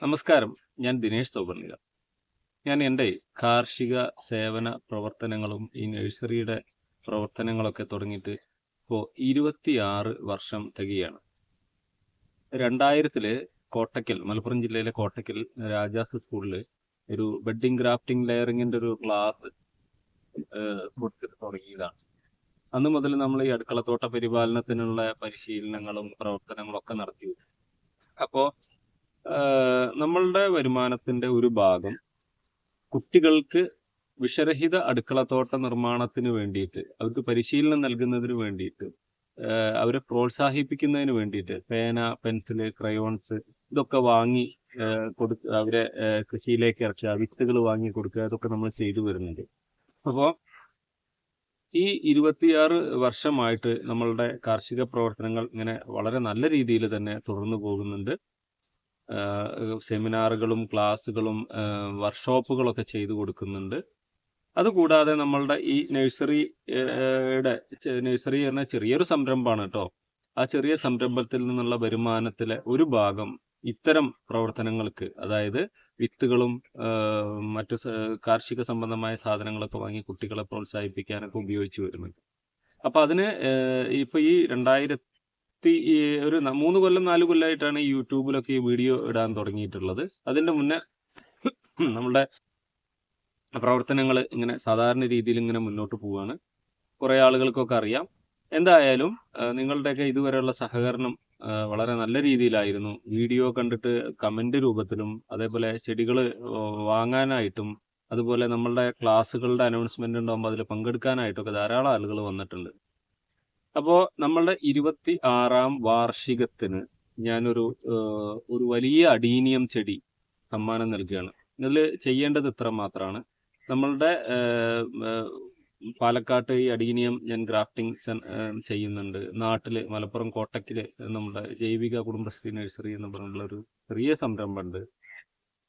നമസ്കാരം. ഞാൻ ദിനേശ് തോബർണിക. ഞാൻ എൻ്റെ കാർഷിക സേവന പ്രവർത്തനങ്ങളും ഈ നഴ്സറിയുടെ പ്രവർത്തനങ്ങളൊക്കെ തുടങ്ങിയിട്ട് ഇപ്പോൾ 26 വർഷം തികയാണ്. 2000 കോട്ടക്കൽ, മലപ്പുറം ജില്ലയിലെ കോട്ടക്കൽ രാജാസ് സ്കൂളിൽ ഒരു ബെഡിങ് ഗ്രാഫ്റ്റിംഗ് ലെയറിങ്ങിൻ്റെ ഒരു ക്ലാസ് കൊടുത്തിട്ട് തുടങ്ങിയതാണ്. അന്ന് മുതൽ നമ്മൾ ഈ അടുക്കളത്തോട്ട പരിപാലനത്തിനുള്ള പരിശീലനങ്ങളും പ്രവർത്തനങ്ങളും ഒക്കെ നടത്തി. അപ്പോൾ നമ്മളുടെ വരുമാനത്തിന്റെ ഒരു ഭാഗം കുട്ടികൾക്ക് വിഷരഹിത അടുക്കളത്തോട്ട നിർമ്മാണത്തിന് വേണ്ടിയിട്ട്, അവർക്ക് പരിശീലനം നൽകുന്നതിന് വേണ്ടിയിട്ട്, അവരെ പ്രോത്സാഹിപ്പിക്കുന്നതിന് വേണ്ടിയിട്ട് പേന, പെൻസില്, ക്രയോൺസ് ഇതൊക്കെ വാങ്ങി അവരെ കൃഷിയിലേക്ക് ഇറക്കുക, വിത്തുകൾ വാങ്ങി കൊടുക്കുക, ഇതൊക്കെ നമ്മൾ ചെയ്തു വരുന്നുണ്ട്. അപ്പോൾ ഈ 26 വർഷമായിട്ട് നമ്മളുടെ കാർഷിക പ്രവർത്തനങ്ങൾ ഇങ്ങനെ വളരെ നല്ല രീതിയിൽ തന്നെ തുടർന്നു പോകുന്നുണ്ട്. സെമിനാറുകളും ക്ലാസ്സുകളും വർക്ക്ഷോപ്പുകളൊക്കെ ചെയ്തു കൊടുക്കുന്നുണ്ട്. അതുകൂടാതെ നമ്മളുടെ ഈ നഴ്സറി എന്ന ചെറിയൊരു സംരംഭമാണ് കേട്ടോ. ആ ചെറിയ സംരംഭത്തിൽ നിന്നുള്ള വരുമാനത്തിലെ ഒരു ഭാഗം ഇത്തരം പ്രവർത്തനങ്ങൾക്ക്, അതായത് വിത്തുകളും മറ്റു കാർഷിക സംബന്ധമായ സാധനങ്ങളൊക്കെ വാങ്ങി കുട്ടികളെ പ്രോത്സാഹിപ്പിക്കാനൊക്കെ ഉപയോഗിച്ചു വരുന്നുണ്ട്. അപ്പൊ അതിന് ഇപ്പൊ ഈ 3 കൊല്ലം 4 കൊല്ലമായിട്ടാണ് ഈ യൂട്യൂബിലൊക്കെ ഈ വീഡിയോ ഇടാൻ തുടങ്ങിയിട്ടുള്ളത്. അതിന്റെ മുന്നേ നമ്മുടെ പ്രവർത്തനങ്ങൾ ഇങ്ങനെ സാധാരണ രീതിയിൽ ഇങ്ങനെ മുന്നോട്ട് പോവുകയാണ്. കുറെ ആളുകൾക്കൊക്കെ അറിയാം. എന്തായാലും നിങ്ങളുടെയൊക്കെ ഇതുവരെയുള്ള സഹകരണം വളരെ നല്ല രീതിയിലായിരുന്നു. വീഡിയോ കണ്ടിട്ട് കമന്റ് രൂപത്തിലും, അതേപോലെ ചെടികൾ വാങ്ങാനായിട്ടും, അതുപോലെ നമ്മളുടെ ക്ലാസ്സുകളുടെ അനൗൺസ്മെന്റ് ഉണ്ടാകുമ്പോൾ അതിൽ പങ്കെടുക്കാനായിട്ടൊക്കെ ധാരാളം ആളുകൾ വന്നിട്ടുണ്ട്. അപ്പോൾ നമ്മളുടെ 26ാം വാർഷികത്തിന് ഞാനൊരു വലിയ അഡീനിയം ചെടി സമ്മാനം നൽകുകയാണ്. ഇതിൽ ചെയ്യേണ്ടത് ഇത്ര മാത്രമാണ്. നമ്മളുടെ പാലക്കാട്ട് ഈ അഡീനിയം ഞാൻ ഗ്രാഫ്റ്റിംഗ് ചെയ്യുന്നുണ്ട്. നാട്ടിൽ മലപ്പുറം കോട്ടക്കിൽ നമ്മുടെ ജൈവിക കുടുംബശ്രീ നഴ്സറി എന്ന് പറഞ്ഞുള്ള ഒരു ചെറിയ സംരംഭമുണ്ട്.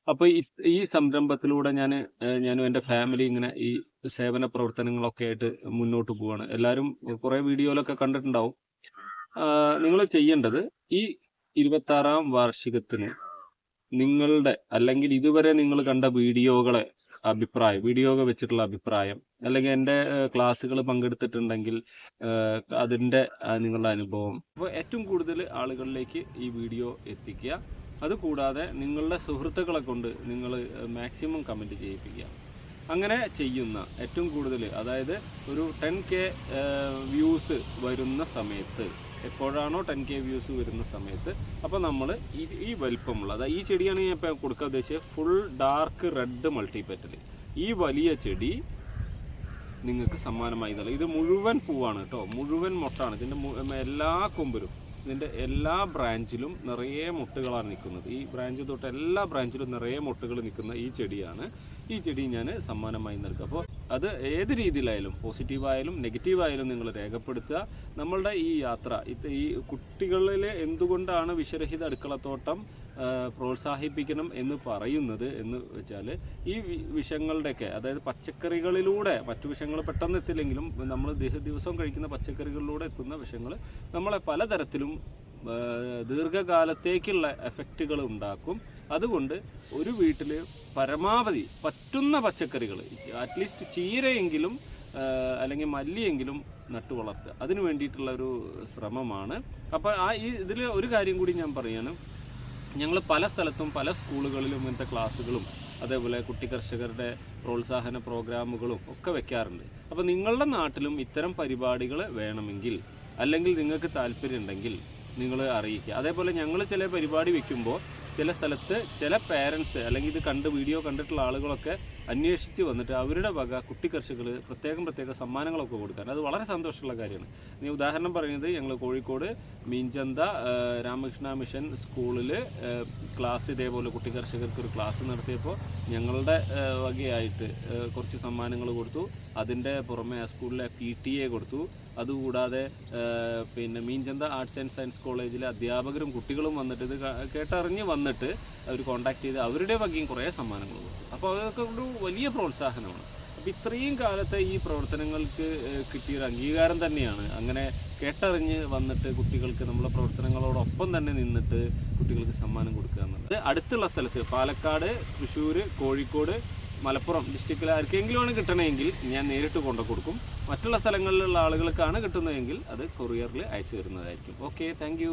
അപ്പോൾ ഈ സംരംഭത്തിലൂടെ ഞാനും എൻ്റെ ഫാമിലി ഇങ്ങനെ ഈ സേവന പ്രവർത്തനങ്ങളൊക്കെ ആയിട്ട് മുന്നോട്ട് പോവാണ്. എല്ലാവരും കുറേ വീഡിയോയിലൊക്കെ കണ്ടിട്ടുണ്ടാവും. നിങ്ങൾ ചെയ്യേണ്ടത് ഈ 26ാം വാർഷികത്തിന് നിങ്ങളുടെ, അല്ലെങ്കിൽ ഇതുവരെ നിങ്ങൾ കണ്ട വീഡിയോകൾ വെച്ചിട്ടുള്ള അഭിപ്രായം, അല്ലെങ്കിൽ എൻ്റെ ക്ലാസ്സുകൾ പങ്കെടുത്തിട്ടുണ്ടെങ്കിൽ അതിൻ്റെ നിങ്ങളുടെ അനുഭവം, അപ്പോൾ ഏറ്റവും കൂടുതൽ ആളുകളിലേക്ക് ഈ വീഡിയോ എത്തിക്കുക. അതുകൂടാതെ നിങ്ങളുടെ സുഹൃത്തുക്കളെ കൊണ്ട് നിങ്ങൾ മാക്സിമം കമൻറ്റ് ചെയ്യിപ്പിക്കുക. അങ്ങനെ ചെയ്യുന്ന ഏറ്റവും കൂടുതൽ, അതായത് ഒരു 10K വ്യൂസ് വരുന്ന സമയത്ത്, എപ്പോഴാണോ 10K വ്യൂസ് വരുന്ന സമയത്ത്, അപ്പോൾ നമ്മൾ ഈ വലിപ്പമുള്ള, അതായത് ഈ ചെടിയാണ് ഞാൻ ഇപ്പോൾ കൊടുക്കാൻ ഉദ്ദേശിച്ചത്, ഫുൾ ഡാർക്ക് റെഡ് മൾട്ടിപെറ്റൽ, ഈ വലിയ ചെടി നിങ്ങൾക്ക് സമ്മാനമായി നൽകും. ഇത് മുഴുവൻ പൂവാണ് കേട്ടോ, മുഴുവൻ മൊട്ടാണ്. ഇതിൻ്റെ എല്ലാ കൊമ്പിലും, ഇതിൻ്റെ എല്ലാ ബ്രാഞ്ചിലും നിറയെ മുട്ടുകളാണ് നിൽക്കുന്നത്. ഈ ബ്രാഞ്ച് തൊട്ട് എല്ലാ ബ്രാഞ്ചിലും നിറയെ മുട്ടുകൾ നിൽക്കുന്ന ഈ ചെടിയാണ്. ഈ ചെടി ഞാൻ സമ്മാനമായി നൽകുക. അപ്പോൾ അത് ഏത് രീതിയിലായാലും, പോസിറ്റീവായാലും നെഗറ്റീവായാലും നിങ്ങൾ രേഖപ്പെടുത്തുക. നമ്മളുടെ ഈ യാത്ര, ഈ കുട്ടികളിൽ എന്തുകൊണ്ടാണ് വിഷരഹിത അടുക്കളത്തോട്ടം പ്രോത്സാഹിപ്പിക്കണം എന്ന് പറയുന്നത് എന്ന് വെച്ചാൽ, ഈ വിഷങ്ങളുടെയൊക്കെ, അതായത് പച്ചക്കറികളിലൂടെ, മറ്റു വിഷങ്ങൾ പെട്ടെന്ന് എത്തില്ലെങ്കിലും നമ്മൾ ദിവസവും കഴിക്കുന്ന പച്ചക്കറികളിലൂടെ എത്തുന്ന വിഷങ്ങൾ നമ്മളെ പലതരത്തിലും ദീർഘകാലത്തേക്കുള്ള എഫക്റ്റുകൾ ഉണ്ടാക്കും. അതുകൊണ്ട് ഒരു വീട്ടിൽ പരമാവധി പറ്റുന്ന പച്ചക്കറികൾ, അറ്റ്ലീസ്റ്റ് ചീരയെങ്കിലും അല്ലെങ്കിൽ മല്ലിയെങ്കിലും നട്ടു വളർത്തുക. അതിന് വേണ്ടിയിട്ടുള്ള ഒരു ശ്രമമാണ്. അപ്പോൾ ഇതിൽ ഒരു കാര്യം കൂടി ഞാൻ പറയുകയാണ്. ഞങ്ങൾ പല സ്ഥലത്തും പല സ്കൂളുകളിലും ഇങ്ങനത്തെ ക്ലാസ്സുകളും, അതേപോലെ കുട്ടി കർഷകരുടെ പ്രോത്സാഹന പ്രോഗ്രാമുകളും ഒക്കെ വെക്കാറുണ്ട്. അപ്പോൾ നിങ്ങളുടെ നാട്ടിലും ഇത്തരം പരിപാടികൾ വേണമെങ്കിൽ, അല്ലെങ്കിൽ നിങ്ങൾക്ക് താല്പര്യമുണ്ടെങ്കിൽ നിങ്ങൾ അറിയിക്കുക. അതേപോലെ ഞങ്ങൾ ചില പരിപാടി വെക്കുമ്പോൾ ചില സ്ഥലത്ത് ചില പേരൻസ്, അല്ലെങ്കിൽ ഇത് വീഡിയോ കണ്ടിട്ടുള്ള ആളുകളൊക്കെ അന്വേഷിച്ച് വന്നിട്ട് അവരുടെ വക കുട്ടി കർഷകർ പ്രത്യേക സമ്മാനങ്ങളൊക്കെ കൊടുക്കാൻ, അത് വളരെ സന്തോഷമുള്ള കാര്യമാണ്. ഇനി ഉദാഹരണം പറയുന്നത്, ഞങ്ങൾ കോഴിക്കോട് മീൻചന്ത രാമകൃഷ്ണ മിഷൻ സ്കൂളിൽ ക്ലാസ്, ഇതേപോലെ കുട്ടി കർഷകർക്ക് ഒരു ക്ലാസ് നടത്തിയപ്പോൾ ഞങ്ങളുടെ വകയായിട്ട് കുറച്ച് സമ്മാനങ്ങൾ കൊടുത്തു. അതിൻ്റെ പുറമെ ആ സ്കൂളിലെ PTA കൊടുത്തു. അതുകൂടാതെ പിന്നെ മീൻചന്ത ആർട്സ് ആൻഡ് സയൻസ് കോളേജിലെ അധ്യാപകരും കുട്ടികളും വന്നിട്ട് ഇത് കേട്ടറിഞ്ഞ് അവർ കോൺടാക്ട് ചെയ്ത് അവരുടെ വകയും കുറേ സമ്മാനങ്ങൾ കൊടുത്തു. അപ്പോൾ അതൊക്കെ ഒരു വലിയ പ്രോത്സാഹനമാണ്. അപ്പോൾ ഇത്രയും കാലത്തെ ഈ പ്രവർത്തനങ്ങൾക്ക് കിട്ടിയൊരു അംഗീകാരം തന്നെയാണ്. അങ്ങനെ കേട്ടറിഞ്ഞ് വന്നിട്ട് കുട്ടികൾക്ക് നമ്മളെ പ്രവർത്തനങ്ങളോടൊപ്പം തന്നെ നിന്നിട്ട് കുട്ടികൾക്ക് സമ്മാനം കൊടുക്കുക എന്നുള്ളത്. അടുത്തുള്ള സ്ഥലത്ത് പാലക്കാട്, തൃശ്ശൂർ, കോഴിക്കോട്, മലപ്പുറം ഡിസ്ട്രിക്റ്റിൽ ആർക്കെങ്കിലുമാണ് കിട്ടണമെങ്കിൽ ഞാൻ നേരിട്ട് കൊണ്ടു കൊടുക്കും. മറ്റുള്ള സ്ഥലങ്ങളിലുള്ള ആളുകൾക്കാണ് കിട്ടുന്നതെങ്കിൽ അത് കൊറിയറിൽ അയച്ചു തരുന്നതായിരിക്കും. Okay, thank